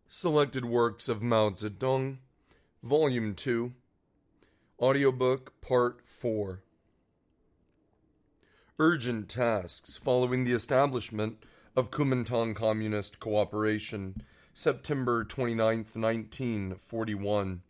Selected Works of Mao Zedong, Volume 2, Audiobook Part 4. Urgent Tasks Following the Establishment of Kuomintang-Communist Cooperation, September 29, 1941.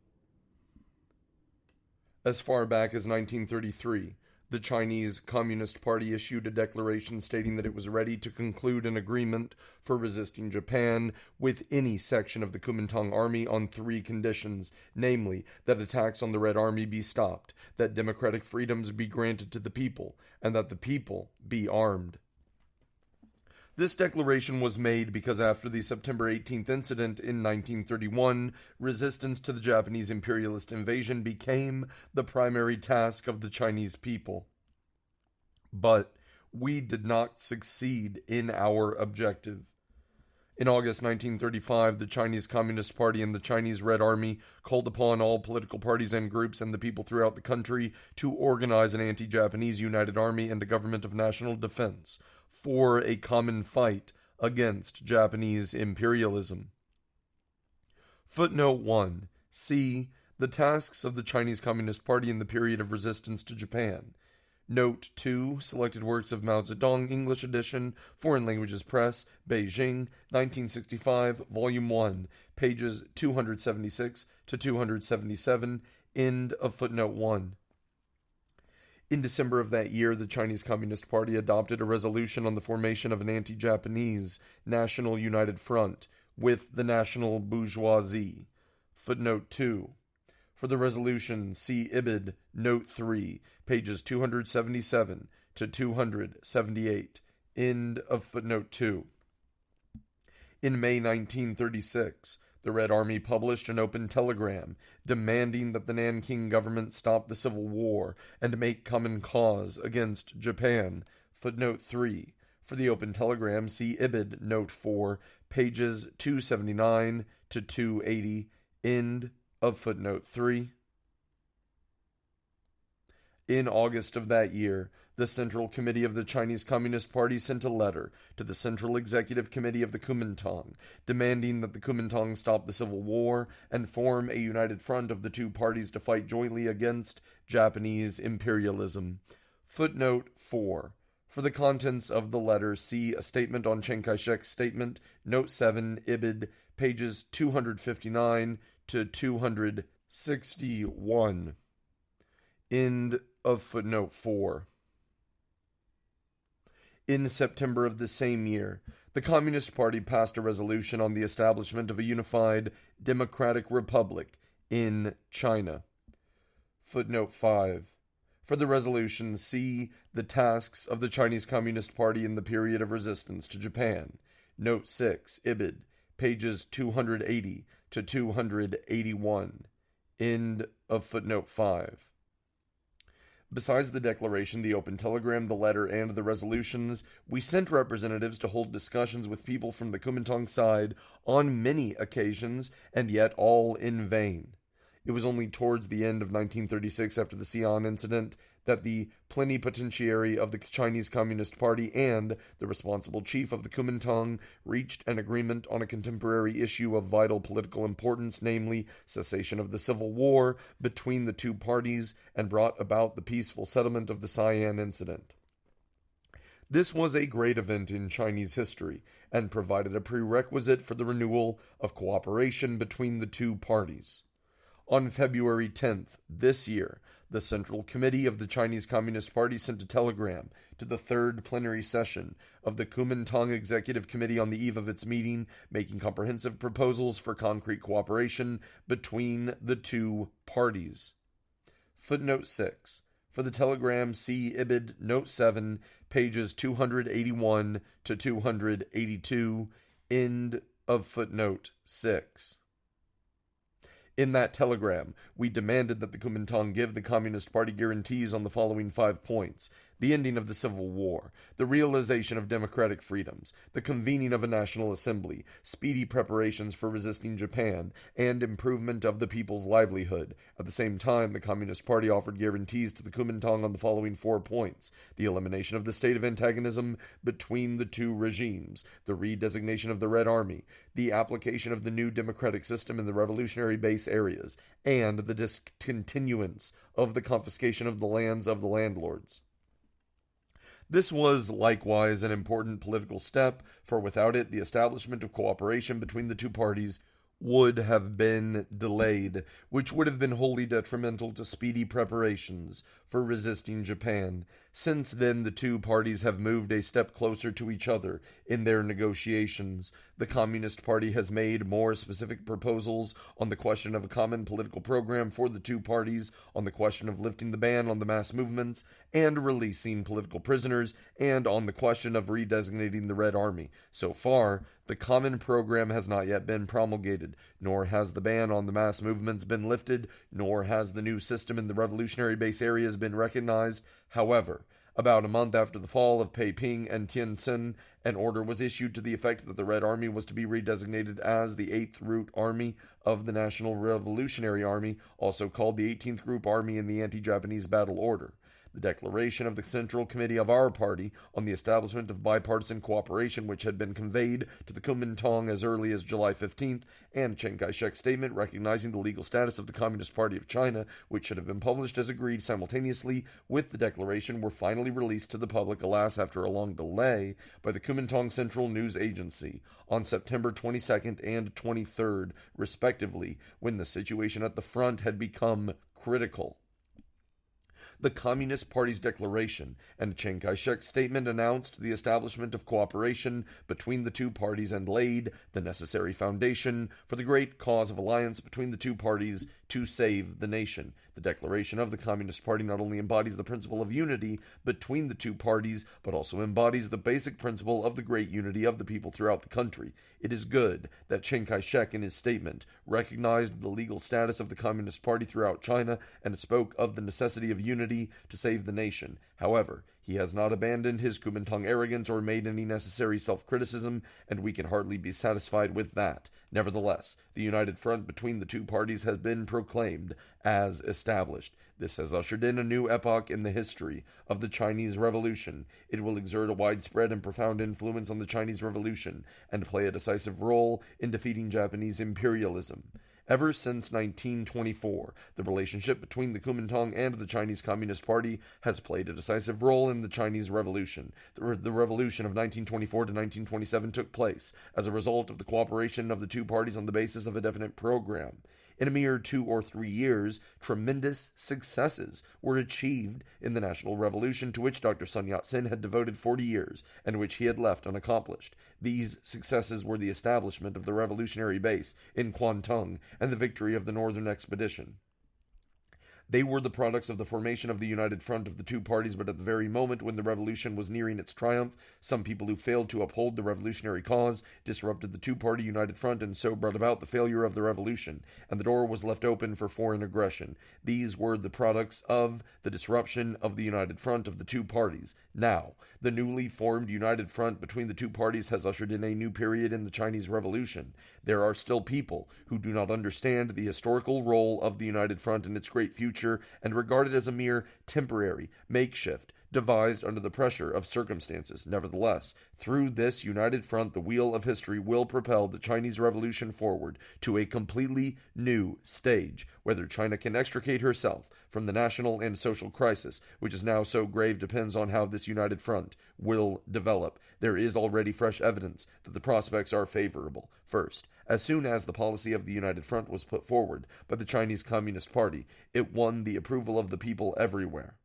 As far back as 1933, the Chinese Communist Party issued a declaration stating that it was ready to conclude an agreement for resisting Japan with any section of the Kuomintang Army on 3 conditions, namely, that attacks on the Red Army be stopped, that democratic freedoms be granted to the people, and that the people be armed. This declaration was made because after the September 18th incident in 1931, resistance to the Japanese imperialist invasion became the primary task of the Chinese people. But we did not succeed in our objective. In August 1935, the Chinese Communist Party and the Chinese Red Army called upon all political parties and groups and the people throughout the country to organize an anti-Japanese united army and a government of national defense for a common fight against Japanese imperialism. Footnote 1. See the tasks of the Chinese Communist Party in the period of resistance to Japan. Note 2, Selected Works of Mao Zedong, English edition, Foreign Languages Press, Beijing, 1965, Volume 1, pages 276 to 277, end of footnote 1. In December of that year, the Chinese Communist Party adopted a resolution on the formation of an anti-Japanese National United Front with the National Bourgeoisie. Footnote 2. For the resolution, see Ibid, Note 3, pages 277 to 278, end of footnote 2. In May 1936, the Red Army published an open telegram demanding that the Nanking government stop the civil war and make common cause against Japan. Footnote 3. For the open telegram, see Ibid, Note 4, pages 279 to 280, end of footnote 3. In August of that year, the Central Committee of the Chinese Communist Party sent a letter to the Central Executive Committee of the Kuomintang, demanding that the Kuomintang stop the civil war and form a united front of the two parties to fight jointly against Japanese imperialism. Footnote 4. For the contents of the letter, see a statement on Chiang Kai-shek's statement, Note 7, Ibid, pages 259 to 261. End of footnote 4. In September of the same year, the Communist Party passed a resolution on the establishment of a unified democratic republic in China. Footnote 5. For the resolution, see the tasks of the Chinese Communist Party in the period of resistance to Japan. Note 6, Ibid, pages 280 to 281. End of footnote 5. Besides the declaration, the open telegram, the letter, and the resolutions, we sent representatives to hold discussions with people from the Kuomintang side on many occasions, and yet all in vain. It was only towards the end of 1936, after the Xi'an incident, that the plenipotentiary of the Chinese Communist Party and the responsible chief of the Kuomintang reached an agreement on a contemporary issue of vital political importance, namely cessation of the civil war between the two parties, and brought about the peaceful settlement of the Xi'an incident. This was a great event in Chinese history and provided a prerequisite for the renewal of cooperation between the two parties. On February 10th this year, the Central Committee of the Chinese Communist Party sent a telegram to the third plenary session of the Kuomintang Executive Committee on the eve of its meeting, making comprehensive proposals for concrete cooperation between the two parties. Footnote 6. For the telegram, see Ibid, Note 7, pages 281 to 282, end of footnote 6. In that telegram, we demanded that the Kuomintang give the Communist Party guarantees on the following 5 points: the the ending of the Civil War, the realization of democratic freedoms, the convening of a national assembly, speedy preparations for resisting Japan, and improvement of the people's livelihood. At the same time, the Communist Party offered guarantees to the Kuomintang on the following 4 points: the elimination of the state of antagonism between the two regimes, the redesignation of the Red Army, the application of the new democratic system in the revolutionary base areas, and the discontinuance of the confiscation of the lands of the landlords. This was likewise an important political step, for without it, the establishment of cooperation between the two parties would have been delayed, which would have been wholly detrimental to speedy preparations for resisting Japan. Since then, the two parties have moved a step closer to each other in their negotiations. The Communist Party has made more specific proposals on the question of a common political program for the two parties, on the question of lifting the ban on the mass movements and releasing political prisoners, and on the question of redesignating the Red Army. So far, the common program has not yet been promulgated, nor has the ban on the mass movements been lifted, nor has the new system in the revolutionary base areas been recognized. However, about a month after the fall of Peiping and Tientsin, an order was issued to the effect that the Red Army was to be redesignated as the 8th Root Army of the National Revolutionary Army, also called the 18th Group Army in the Anti-Japanese Battle Order. The declaration of the Central Committee of our party on the establishment of bipartisan cooperation, which had been conveyed to the Kuomintang as early as July 15th, and Chiang Kai-shek's statement recognizing the legal status of the Communist Party of China, which should have been published as agreed simultaneously with the declaration, were finally released to the public, alas, after a long delay, by the Kuomintang Central News Agency on September 22nd and 23rd, respectively, when the situation at the front had become critical. The Communist Party's declaration and Chiang Kai-shek's statement announced the establishment of cooperation between the two parties and laid the necessary foundation for the great cause of alliance between the two parties to save the nation. The declaration of the Communist Party not only embodies the principle of unity between the two parties, but also embodies the basic principle of the great unity of the people throughout the country. It is good that Chiang Kai-shek in his statement recognized the legal status of the Communist Party throughout China and spoke of the necessity of unity to save the nation. However, he has not abandoned his Kuomintang arrogance or made any necessary self-criticism, and we can hardly be satisfied with that. Nevertheless, the united front between the two parties has been proclaimed as established. This has ushered in a new epoch in the history of the Chinese Revolution. It will exert a widespread and profound influence on the Chinese Revolution and play a decisive role in defeating Japanese imperialism. Ever since 1924, the relationship between the Kuomintang and the Chinese Communist Party has played a decisive role in the Chinese Revolution. The revolution of 1924 to 1927 took place as a result of the cooperation of the two parties on the basis of a definite program. In a mere 2 or 3 years, tremendous successes were achieved in the national revolution to which Dr. Sun Yat-sen had devoted 40 years and which he had left unaccomplished. These successes were the establishment of the revolutionary base in Kwantung and the victory of the Northern Expedition. They were the products of the formation of the united front of the two parties, but at the very moment when the revolution was nearing its triumph, some people who failed to uphold the revolutionary cause disrupted the two-party united front and so brought about the failure of the revolution, and the door was left open for foreign aggression. These were the products of the disruption of the united front of the two parties. Now, the newly formed united front between the two parties has ushered in a new period in the Chinese Revolution. There are still people who do not understand the historical role of the united front in its great future and regard it as a mere temporary makeshift devised under the pressure of circumstances. Nevertheless, through this united front, the wheel of history will propel the Chinese Revolution forward to a completely new stage. Whether China can extricate herself from the national and social crisis, which is now so grave, depends on how this united front will develop. There is already fresh evidence that the prospects are favorable. First, as soon as the policy of the united front was put forward by the Chinese Communist Party, it won the approval of the people everywhere.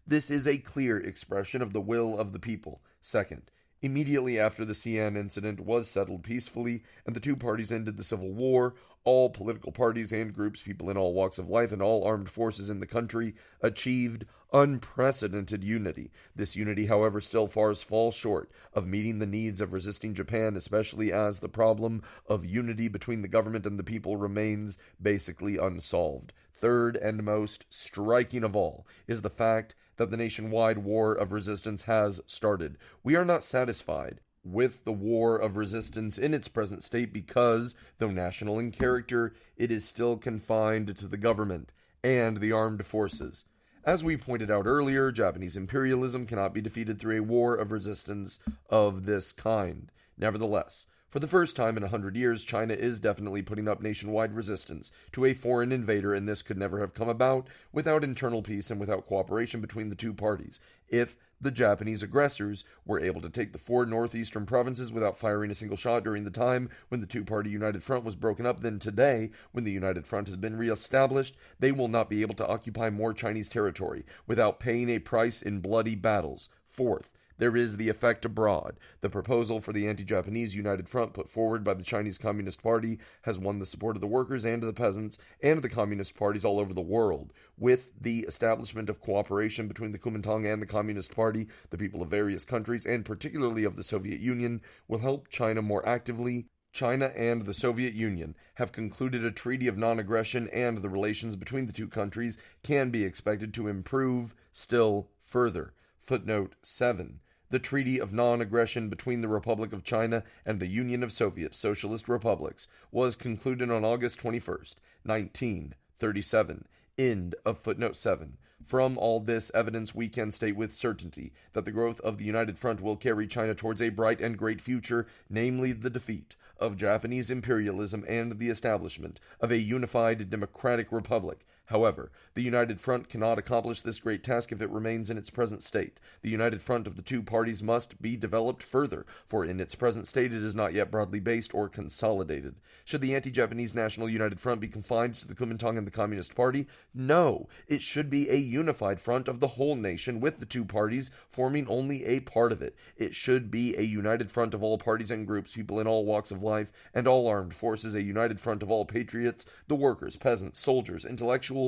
This is a clear expression of the will of the people. Second, immediately after the Xi'an incident was settled peacefully and the two parties ended the civil war, all political parties and groups, people in all walks of life, and all armed forces in the country achieved unprecedented unity. This unity, however, still falls short of meeting the needs of resisting Japan, especially as the problem of unity between the government and the people remains basically unsolved. Third, and most striking of all, is the fact that the nationwide war of resistance has started. We are not satisfied with the war of resistance in its present state because, though national in character, it is still confined to the government and the armed forces. As we pointed out earlier, Japanese imperialism cannot be defeated through a war of resistance of this kind. Nevertheless, for the first time in 100 years, China is definitely putting up nationwide resistance to a foreign invader, and this could never have come about without internal peace and without cooperation between the two parties. If the Japanese aggressors were able to take the 4 northeastern provinces without firing a single shot during the time when the two-party United Front was broken up, then today, when the United Front has been reestablished, they will not be able to occupy more Chinese territory without paying a price in bloody battles. Fourth, there is the effect abroad. The proposal for the anti-Japanese United Front put forward by the Chinese Communist Party has won the support of the workers and the peasants and the communist parties all over the world. With the establishment of cooperation between the Kuomintang and the Communist Party, the people of various countries, and particularly of the Soviet Union, will help China more actively. China and the Soviet Union have concluded a treaty of non-aggression, and the relations between the two countries can be expected to improve still further. Footnote 7. The Treaty of Non-Aggression between the Republic of China and the Union of Soviet Socialist Republics was concluded on August 21st, 1937. End of footnote 7. From all this evidence, we can state with certainty that the growth of the United Front will carry China towards a bright and great future, namely the defeat of Japanese imperialism and the establishment of a unified democratic republic. However, the United Front cannot accomplish this great task if it remains in its present state. The United Front of the two parties must be developed further, for in its present state it is not yet broadly based or consolidated. Should the anti-Japanese National United Front be confined to the Kuomintang and the Communist Party? No, it should be a unified front of the whole nation, with the two parties forming only a part of it. It should be a united front of all parties and groups, people in all walks of life, and all armed forces, a united front of all patriots, the workers, peasants, soldiers, intellectuals,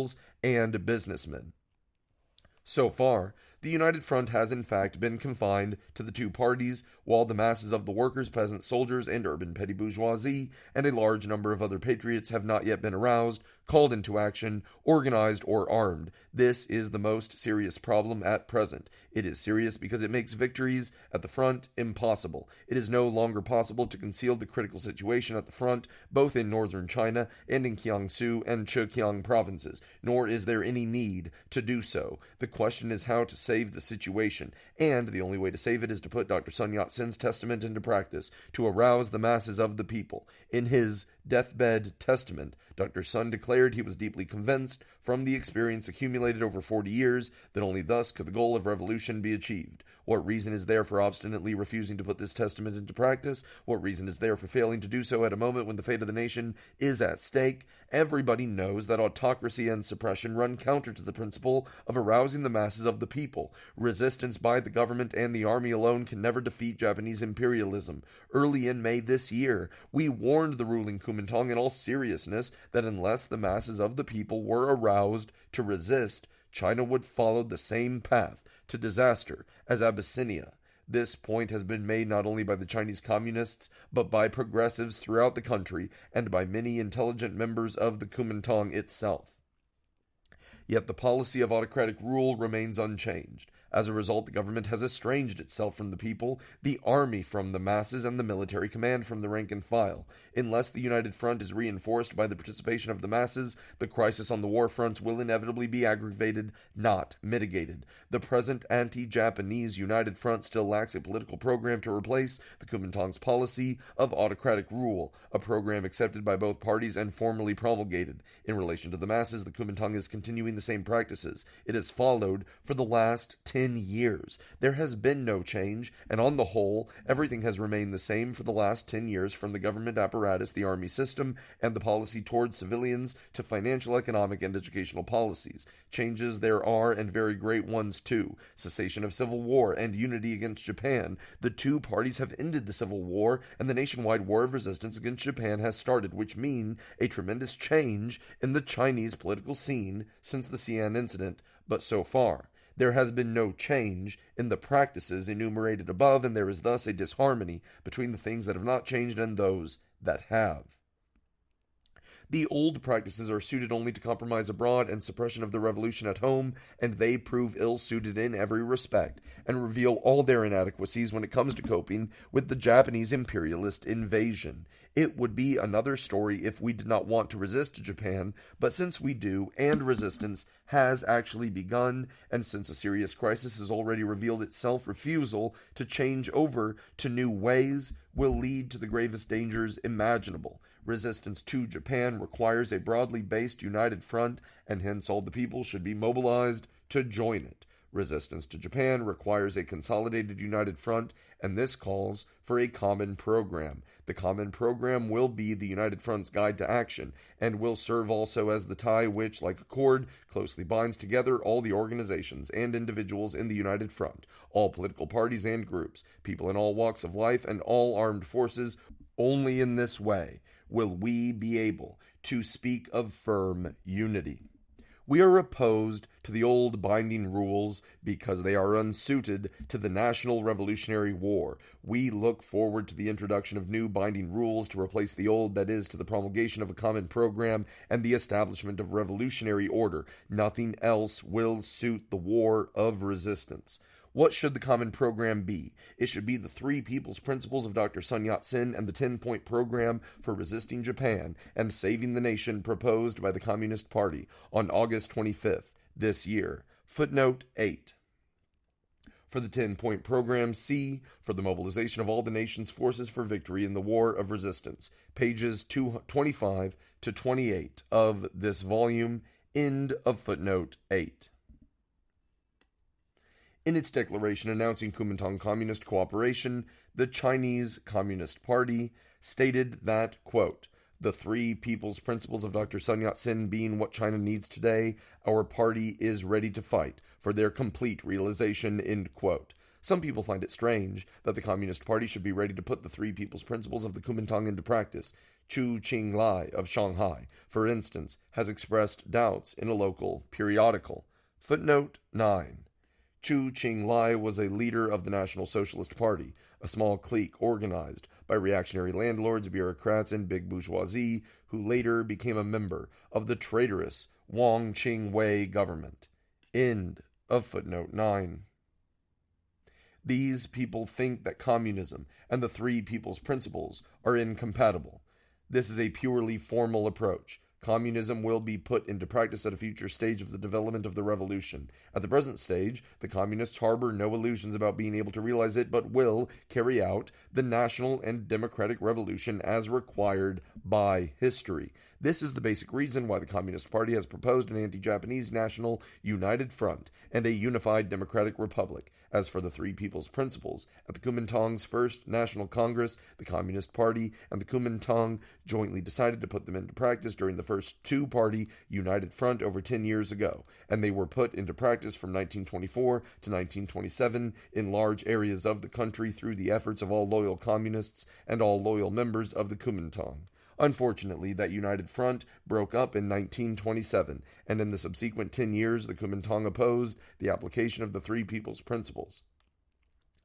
and businessmen. So far, the United Front has in fact been confined to the two parties, while the masses of the workers, peasants, soldiers, and urban petty bourgeoisie, and a large number of other patriots have not yet been aroused, called into action, organized, or armed. This is the most serious problem at present. It is serious because it makes victories at the front impossible. It is no longer possible to conceal the critical situation at the front, both in northern China and in Jiangsu and Zhejiang provinces, nor is there any need to do so. The question is how to save the situation, and the only way to save it is to put Dr. Sun Yat-sen's testament into practice, to arouse the masses of the people. In his deathbed testament, Dr. Sun declared he was deeply convinced, from the experience accumulated over 40 years, that only thus could the goal of revolution be achieved. What reason is there for obstinately refusing to put this testament into practice? What reason is there for failing to do so at a moment when the fate of the nation is at stake? Everybody knows that autocracy and suppression run counter to the principle of arousing the masses of the people. Resistance by the government and the army alone can never defeat Japanese imperialism. Early in May this year, we warned the ruling Kuomintang in all seriousness that unless the masses of the people were aroused to resist, China would follow the same path to disaster as Abyssinia. This point has been made not only by the Chinese communists, but by progressives throughout the country and by many intelligent members of the Kuomintang itself. Yet the policy of autocratic rule remains unchanged. As a result, the government has estranged itself from the people, the army from the masses, and the military command from the rank and file. Unless the United Front is reinforced by the participation of the masses, the crisis on the war fronts will inevitably be aggravated, not mitigated. The present anti-Japanese United Front still lacks a political program to replace the Kuomintang's policy of autocratic rule, a program accepted by both parties and formally promulgated. In relation to the masses, the Kuomintang is continuing the same practices it has followed for the last 10 10 years. There has been no change, and on the whole, everything has remained the same for the last 10 years, from the government apparatus, the army system, and the policy towards civilians, to financial, economic, and educational policies. Changes there are, and very great ones too. Cessation of civil war and unity against Japan. The two parties have ended the civil war, and the nationwide war of resistance against Japan has started, which mean a tremendous change in the Chinese political scene since the Xi'an incident, but so far there has been no change in the practices enumerated above, and there is thus a disharmony between the things that have not changed and those that have. The old practices are suited only to compromise abroad and suppression of the revolution at home, and they prove ill-suited in every respect, and reveal all their inadequacies when it comes to coping with the Japanese imperialist invasion. It would be another story if we did not want to resist Japan, but since we do, and resistance has actually begun, and since a serious crisis has already revealed itself, refusal to change over to new ways will lead to the gravest dangers imaginable. Resistance to Japan requires a broadly based united front, and hence all the people should be mobilized to join it. Resistance to Japan requires a consolidated united front, and this calls for a common program. The common program will be the United Front's guide to action, and will serve also as the tie which, like a cord, closely binds together all the organizations and individuals in the United Front, all political parties and groups, people in all walks of life, and all armed forces. Only in this way will we be able to speak of firm unity. We are opposed to the old binding rules because they are unsuited to the National Revolutionary War. We look forward to the introduction of new binding rules to replace the old, that is, to the promulgation of a common program and the establishment of revolutionary order. Nothing else will suit the war of resistance. What should the common program be? It should be the three people's principles of Dr. Sun Yat-sen and the 10-point program for resisting Japan and saving the nation proposed by the Communist Party on August 25th this year. Footnote 8. For the 10-point program, C, for the mobilization of all the nation's forces for victory in the war of resistance. Pages 25 to 28 of this volume. End of footnote 8. In its declaration announcing Kuomintang-Communist cooperation, the Chinese Communist Party stated that, quote, "The three people's principles of Dr. Sun Yat-sen being what China needs today, our party is ready to fight for their complete realization," end quote. Some people find it strange that the Communist Party should be ready to put the three people's principles of the Kuomintang into practice. Chu Qing-lai of Shanghai, for instance, has expressed doubts in a local periodical. Footnote 9. Chu Qing-lai was a leader of the National Socialist Party, a small clique organized by reactionary landlords, bureaucrats, and big bourgeoisie, who later became a member of the traitorous Wang Qing-wei government. End of footnote 9. These people think that communism and the three people's principles are incompatible. This is a purely formal approach. Communism will be put into practice at a future stage of the development of the revolution. At the present stage, the communists harbor no illusions about being able to realize it, but will carry out the national and democratic revolution as required by history. This is the basic reason why the Communist Party has proposed an anti-Japanese national united front and a unified democratic republic. As for the three people's principles, at the Kuomintang's first National Congress, the Communist Party and the Kuomintang jointly decided to put them into practice during the first two-party united front over 10 years ago, and they were put into practice from 1924 to 1927 in large areas of the country through the efforts of all loyal communists and all loyal members of the Kuomintang. Unfortunately, that united front broke up in 1927, and in the subsequent 10 years the Kuomintang opposed the application of the three people's principles.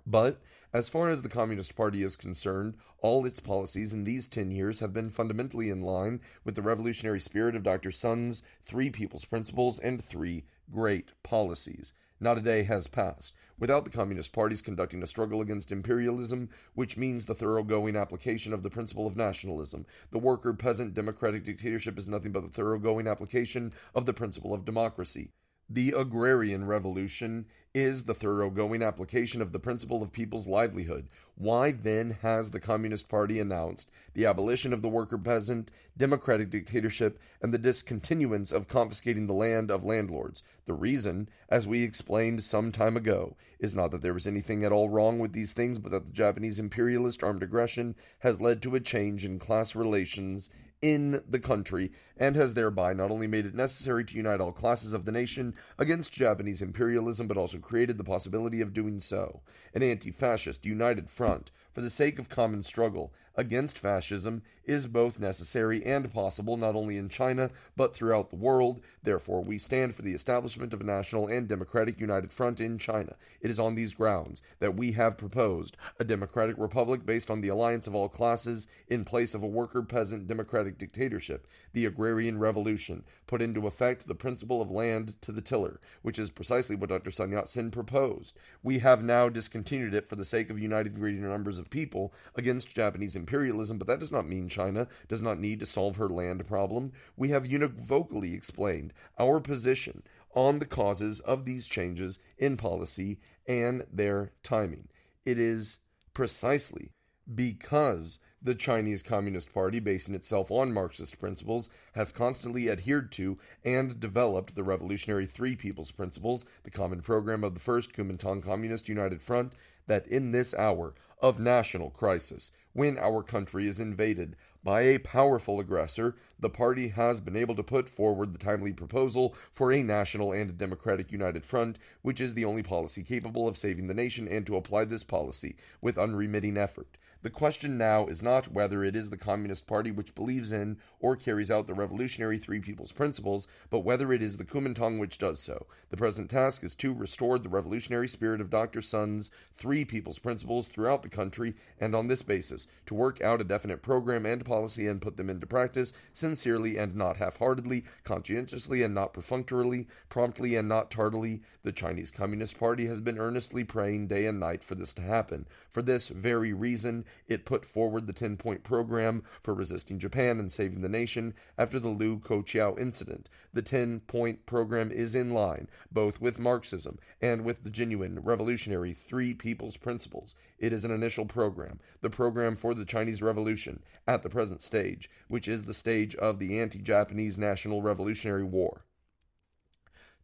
But, as far as the Communist Party is concerned, all its policies in these 10 years have been fundamentally in line with the revolutionary spirit of Dr. Sun's three people's principles and three great policies. Not a day has passed without the Communist parties conducting a struggle against imperialism, which means the thoroughgoing application of the principle of nationalism. The worker-peasant democratic dictatorship is nothing but the thoroughgoing application of the principle of democracy. The agrarian revolution is the thoroughgoing application of the principle of people's livelihood. Why then has the Communist Party announced the abolition of the worker-peasant, democratic dictatorship, and the discontinuance of confiscating the land of landlords? The reason, as we explained some time ago, is not that there was anything at all wrong with these things, but that the Japanese imperialist armed aggression has led to a change in class relations in the country, and has thereby not only made it necessary to unite all classes of the nation against Japanese imperialism, but also created the possibility of doing so. An anti-fascist united front, for the sake of common struggle against fascism, is both necessary and possible not only in China, but throughout the world. Therefore, we stand for the establishment of a national and democratic united front in China. It is on these grounds that we have proposed a democratic republic based on the alliance of all classes in place of a worker-peasant democratic dictatorship. The agrarian revolution put into effect the principle of land to the tiller, which is precisely what Dr. Sun Yat-sen proposed. We have now discontinued it for the sake of uniting greater numbers of people against Japanese imperialism, but that does not mean China does not need to solve her land problem. We have univocally explained our position on the causes of these changes in policy and their timing. It is precisely because the Chinese Communist Party, basing itself on Marxist principles, has constantly adhered to and developed the revolutionary Three People's Principles, the common program of the First Kuomintang-Communist United Front, that in this hour of national crisis, when our country is invaded by a powerful aggressor, the party has been able to put forward the timely proposal for a national and democratic united front, which is the only policy capable of saving the nation, and to apply this policy with unremitting effort. The question now is not whether it is the Communist Party which believes in or carries out the revolutionary Three People's Principles, but whether it is the Kuomintang which does so. The present task is to restore the revolutionary spirit of Dr. Sun's Three People's Principles throughout the country, and on this basis, to work out a definite program and policy and put them into practice sincerely and not half-heartedly, conscientiously and not perfunctorily, promptly and not tardily. The Chinese Communist Party has been earnestly praying day and night for this to happen. For this very reason, it put forward the 10-point program for resisting Japan and saving the nation after the Liu Kochiao incident. The 10-point program is in line both with Marxism and with the genuine revolutionary Three People's Principles. It is an initial program, the program for the Chinese Revolution at the present stage, which is the stage of the anti-Japanese National Revolutionary War.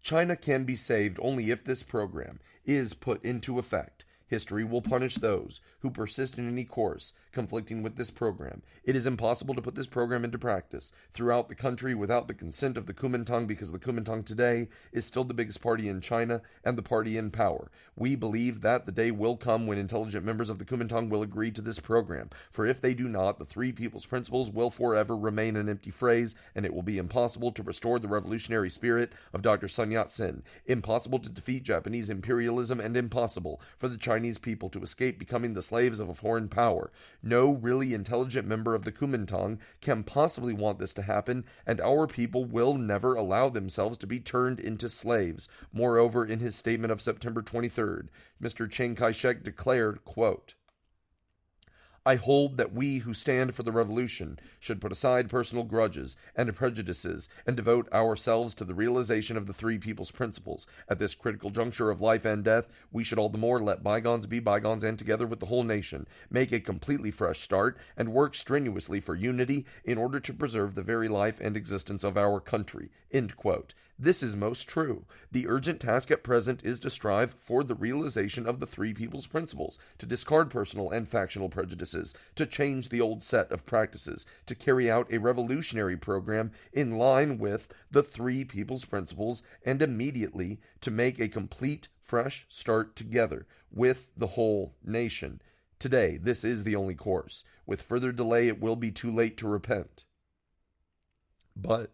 China can be saved only if this program is put into effect. History will punish those who persist in any course conflicting with this program. It is impossible to put this program into practice throughout the country without the consent of the Kuomintang, because the Kuomintang today is still the biggest party in China and the party in power. We believe that the day will come when intelligent members of the Kuomintang will agree to this program, for if they do not, the Three People's Principles will forever remain an empty phrase, and it will be impossible to restore the revolutionary spirit of Dr. Sun Yat-sen, impossible to defeat Japanese imperialism, and impossible for the Chinese people to escape becoming the slaves of a foreign power. No really intelligent member of the Kuomintang can possibly want this to happen, and our people will never allow themselves to be turned into slaves. Moreover, in his statement of September 23rd, Mr. Chiang Kai-shek declared, quote, "I hold that we who stand for the revolution should put aside personal grudges and prejudices and devote ourselves to the realization of the Three People's Principles. At this critical juncture of life and death, we should all the more let bygones be bygones, and together with the whole nation, make a completely fresh start and work strenuously for unity in order to preserve the very life and existence of our country." End quote. This is most true. The urgent task at present is to strive for the realization of the Three People's Principles, to discard personal and factional prejudices, to change the old set of practices, to carry out a revolutionary program in line with the Three People's Principles, and immediately to make a complete, fresh start together with the whole nation. Today, this is the only course. With further delay, it will be too late to repent. But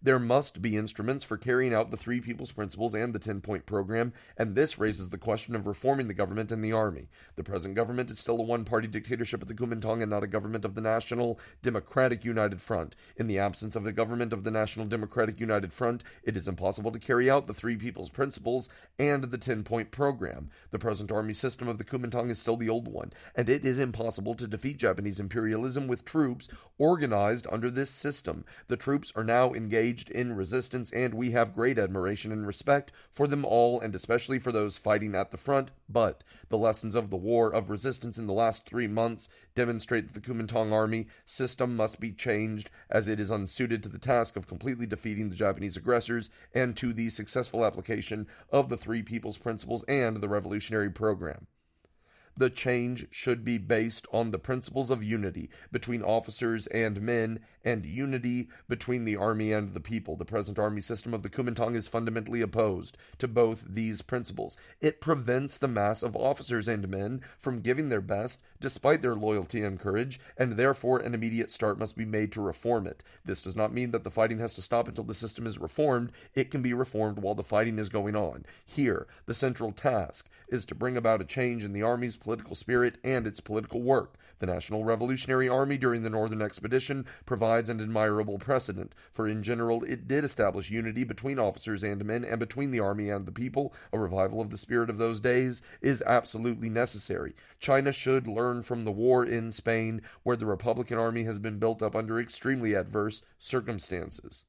there must be instruments for carrying out the Three People's Principles and the 10-point program, and this raises the question of reforming the government and the army. The present government is still a one-party dictatorship of the Kuomintang and not a government of the National Democratic United Front. In the absence of a government of the National Democratic United Front, it is impossible to carry out the Three People's Principles and the 10-point program. The present army system of the Kuomintang is still the old one, and it is impossible to defeat Japanese imperialism with troops organized under this system. The troops are now engaged engaged in resistance, and we have great admiration and respect for them all, and especially for those fighting at the front. But the lessons of the war of resistance in the last 3 months demonstrate that the Kuomintang army system must be changed, as it is unsuited to the task of completely defeating the Japanese aggressors and to the successful application of the Three People's Principles and the revolutionary program. The change should be based on the principles of unity between officers and men and unity between the army and the people. The present army system of the Kuomintang is fundamentally opposed to both these principles. It prevents the mass of officers and men from giving their best despite their loyalty and courage, and therefore an immediate start must be made to reform it. This does not mean that the fighting has to stop until the system is reformed. It can be reformed while the fighting is going on. Here, the central task is to bring about a change in the army's political spirit and its political work. The National Revolutionary Army during the Northern Expedition provides an admirable precedent, for in general it did establish unity between officers and men and between the army and the people. A revival of the spirit of those days is absolutely necessary. China should learn from the war in Spain, where the Republican Army has been built up under extremely adverse circumstances.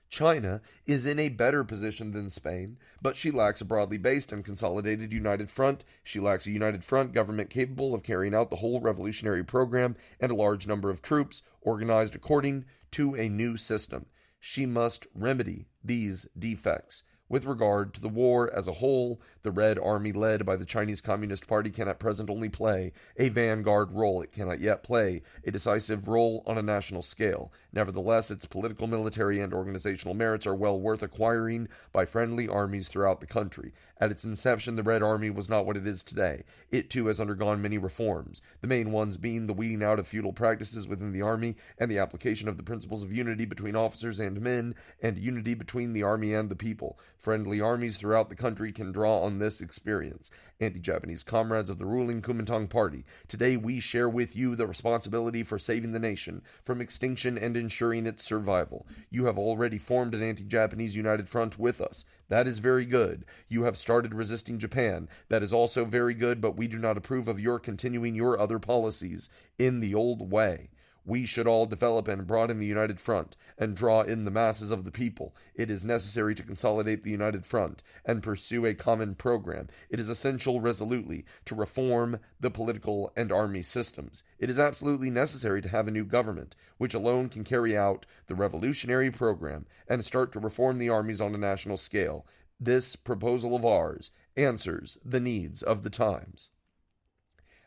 China is in a better position than Spain, but she lacks a broadly based and consolidated united front. She lacks a united front government capable of carrying out the whole revolutionary program and a large number of troops organized according to a new system. She must remedy these defects. With regard to the war as a whole, the Red Army led by the Chinese Communist Party can at present only play a vanguard role. It cannot yet play a decisive role on a national scale. Nevertheless, its political, military, and organizational merits are well worth acquiring by friendly armies throughout the country. At its inception, the Red Army was not what it is today. It too has undergone many reforms, the main ones being the weeding out of feudal practices within the army and the application of the principles of unity between officers and men and unity between the army and the people. Friendly armies throughout the country can draw on this experience. Anti-Japanese comrades of the ruling Kuomintang Party, today we share with you the responsibility for saving the nation from extinction and ensuring its survival. You have already formed an anti-Japanese united front with us. That is very good. You have started resisting Japan. That is also very good, but we do not approve of your continuing your other policies in the old way. We should all develop and broaden the united front and draw in the masses of the people. It is necessary to consolidate the united front and pursue a common program. It is essential resolutely to reform the political and army systems. It is absolutely necessary to have a new government, which alone can carry out the revolutionary program and start to reform the armies on a national scale. This proposal of ours answers the needs of the times.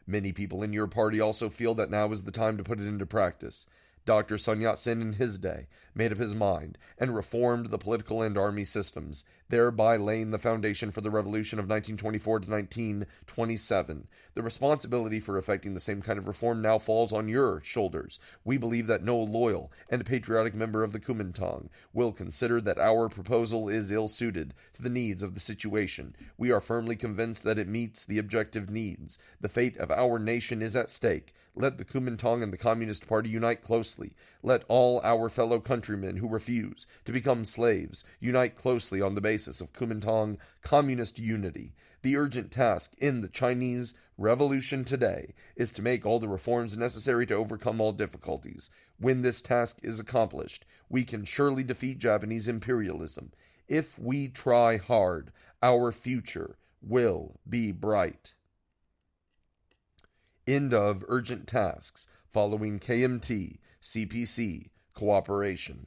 Many people in your party also feel that now is the time to put it into practice. Dr. Sun Yat-sen in his day made up his mind and reformed the political and army systems, thereby laying the foundation for the revolution of 1924 to 1927. The responsibility for effecting the same kind of reform now falls on your shoulders. We believe that no loyal and patriotic member of the Kuomintang will consider that our proposal is ill-suited to the needs of the situation. We are firmly convinced that it meets the objective needs. The fate of our nation is at stake. Let the Kuomintang and the Communist Party unite closely. Let all our fellow countrymen who refuse to become slaves unite closely on the basis of Kuomintang communist unity. The urgent task in the Chinese Revolution today is to make all the reforms necessary to overcome all difficulties. When this task is accomplished, we can surely defeat Japanese imperialism. If we try hard, our future will be bright. End of urgent tasks following KMT CPC cooperation.